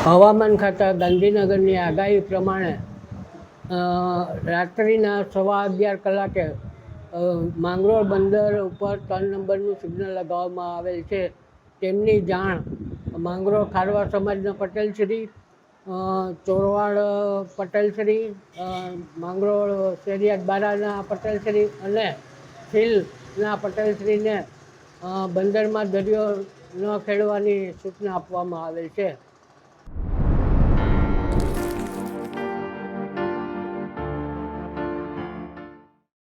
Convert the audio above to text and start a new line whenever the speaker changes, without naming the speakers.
હવામાન ખાતા ગાંધીનગરની આગાહી પ્રમાણે રાત્રિના 11:15 કલાકે માંગરોળ બંદર ઉપર 3 નંબરનું સિગ્નલ લગાવવામાં આવેલ છે. તેમની જાણ માંગરોળ ખારવા સમાજના પટેલશ્રી, ચોરવાડ પટેલશ્રી, માંગરોળ શેરિયાત બારાના પટેલશ્રી અને ખીલના પટેલશ્રીને બંદરમાં દરિયો ન ખેડવાની સૂચના આપવામાં આવેલ છે.